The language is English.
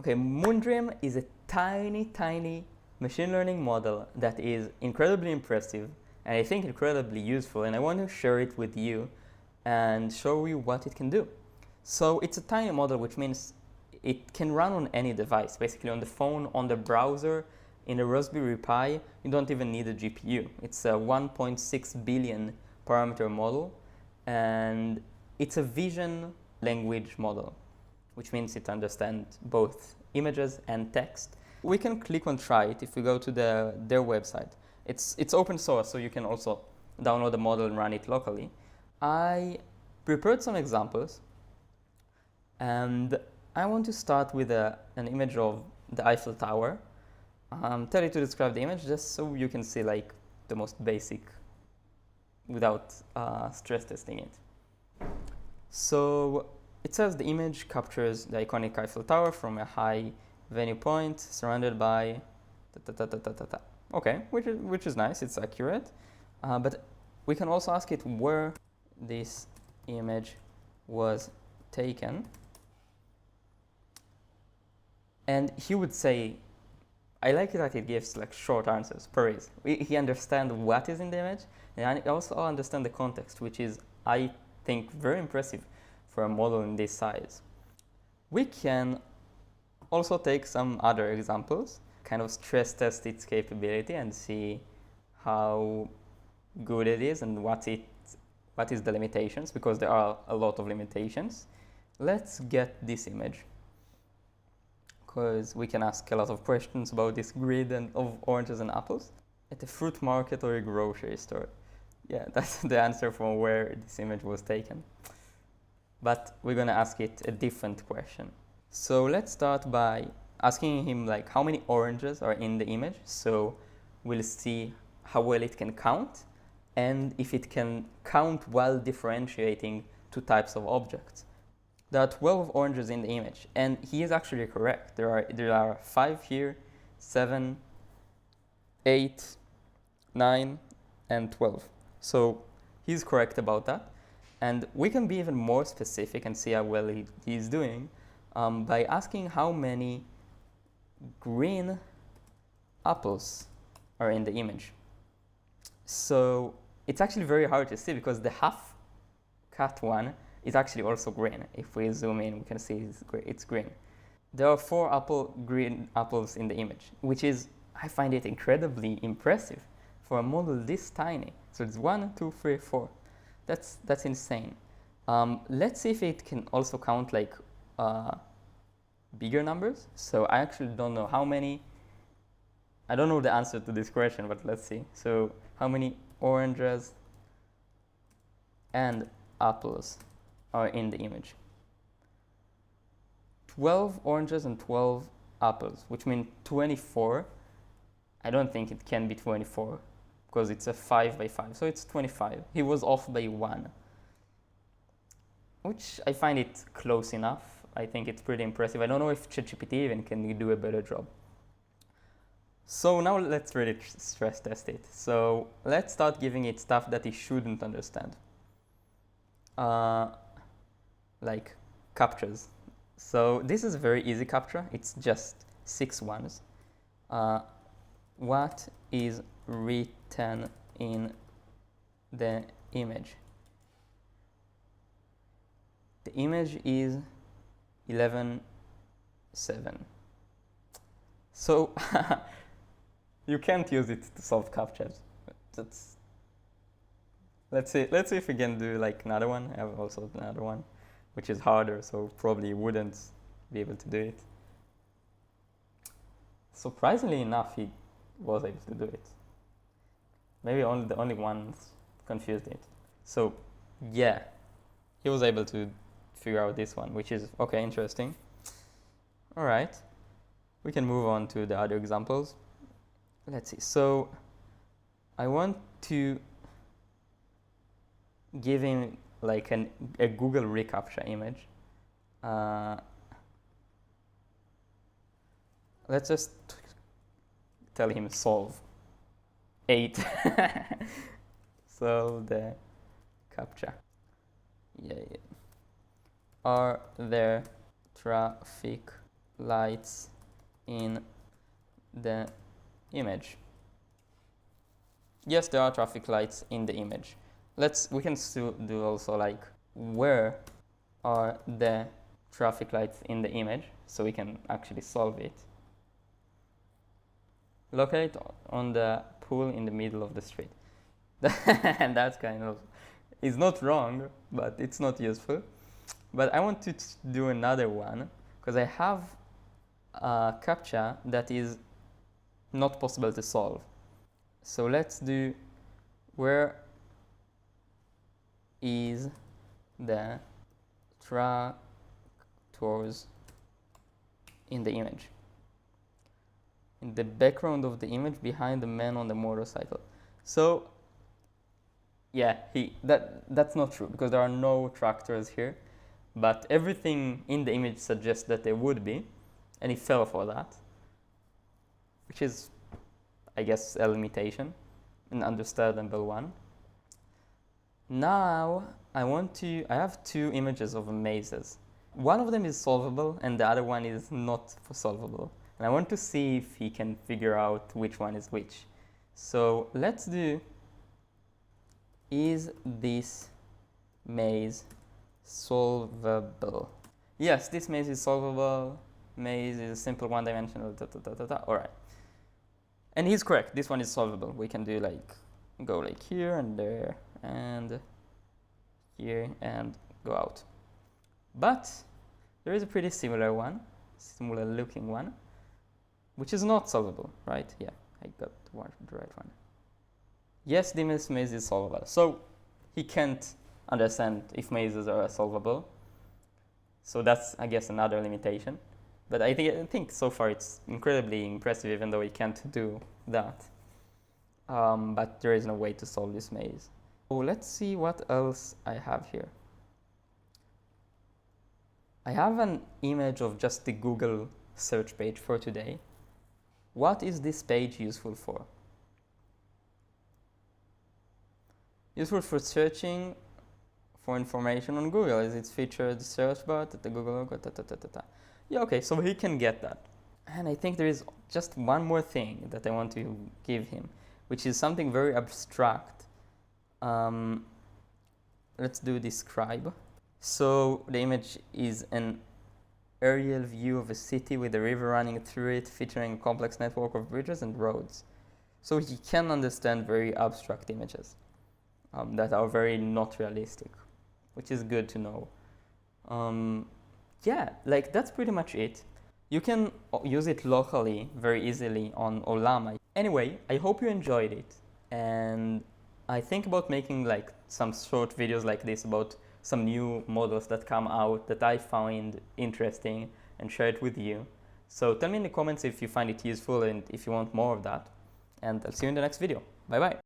Okay, Moondream is a tiny machine learning model that is incredibly impressive and I think incredibly useful, and I want to share it with you and show you what it can do. So it's a tiny model, which means it can run on any device, basically on the phone, on the browser, in a Raspberry Pi. You don't even need a GPU. It's a 1.6 billion parameter model, and it's a vision language model, which means it understands both images and text. We can click on try it if we go to their website. It's open source, so you can also download the model and run it locally. I prepared some examples, and I want to start with an image of the Eiffel Tower. Tell it to describe the image just so you can see like the most basic without stress testing it. So it says the image captures the iconic Eiffel Tower from a high venue point surrounded by Okay, which is nice, it's accurate. But we can also ask it where this image was taken. And he would say, I like that it gives like short answers, Paris. He understands what is in the image, and I also understand the context, which is, I think, very impressive for a model in this size. We can also take some other examples, kind of stress test its capability and see how good it is and what is the limitations, because there are a lot of limitations. Let's get this image, because we can ask a lot of questions about this grid of oranges and apples. At a fruit market or a grocery store. Yeah, that's the answer from where this image was taken. But we're gonna ask it a different question. So let's start by asking him like how many oranges are in the image. So we'll see how well it can count and if it can count while differentiating two types of objects. There are 12 oranges in the image, and he is actually correct. There are 5 here, 7, 8, 9, and 12. So he's correct about that. And we can be even more specific and see how well he's doing by asking how many green apples are in the image. So it's actually very hard to see because the half cut one is actually also green. If we zoom in, we can see it's green. There are 4 green apples in the image, which is, I find it incredibly impressive for a model this tiny. So it's 1, 2, 3, 4. That's insane. Let's see if it can also count like bigger numbers. So I actually don't know how many. I don't know the answer to this question, but let's see. So how many oranges and apples are in the image? 12 oranges and 12 apples, which means 24. I don't think it can be 24 because it's a 5 by 5, so it's 25. He was off by 1, which I find it close enough. I think it's pretty impressive. I don't know if ChatGPT even can do a better job. So now let's really stress test it. So let's start giving it stuff that it shouldn't understand. Like captures. So this is a very easy captcha. It's just 6 ones. What is written in the image? The image is 11:7. So you can't use it to solve captchas. Let's see if we can do like another one. I have also another one, which is harder, so probably wouldn't be able to do it. Surprisingly enough, he was able to do it. Maybe the only ones confused it. So yeah, he was able to figure out this one, which is okay, interesting. All right, we can move on to the other examples. Let's see. So I want to give him like a Google reCAPTCHA image. Let's just tell him solve 8. Solve the CAPTCHA. Yeah. Are there traffic lights in the image. Yes, there are traffic lights in the image. We can still do also like, where are the traffic lights in the image, so we can actually solve it. Locate on the pool in the middle of the street. And that's kind of, is not wrong, but it's not useful. But I want to do another one, because I have a CAPTCHA that is not possible to solve. So let's do, where is the tractors in the image? In the background of the image, behind the man on the motorcycle. So yeah, that's not true, because there are no tractors here, but everything in the image suggests that there would be, and he fell for that, which is, I guess, a limitation, an understandable one. Now I have two images of mazes. One of them is solvable and the other one is not solvable. And I want to see if he can figure out which one is which. So let's do, is this maze solvable? Yes, this maze is solvable. Maze is a simple one-dimensional, all right. And he's correct, this one is solvable. We can do like, go like here and there and here and go out. But there is a pretty similar one, similar looking one, which is not solvable, right? Yeah, I got the right one. Yes, this maze is solvable. So he can't understand if mazes are solvable. So that's, I guess, another limitation. But I think so far it's incredibly impressive, even though he can't do that. But there is no way to solve this maze. So let's see what else I have here. I have an image of just the Google search page for today. What is this page useful for? Useful for searching for information on Google. Is it featured search bar, the Google logo, Yeah, okay, so he can get that. And I think there is just one more thing that I want to give him, which is something very abstract. Let's do describe. So the image is an aerial view of a city with a river running through it, featuring a complex network of bridges and roads. So he can understand very abstract images that are very not realistic, which is good to know. Yeah, like that's pretty much it. You can use it locally very easily on Olama. Anyway, I hope you enjoyed it, and I think about making like some short videos like this about some new models that come out that I find interesting and share it with you. So tell me in the comments if you find it useful and if you want more of that. And I'll see you in the next video. Bye bye.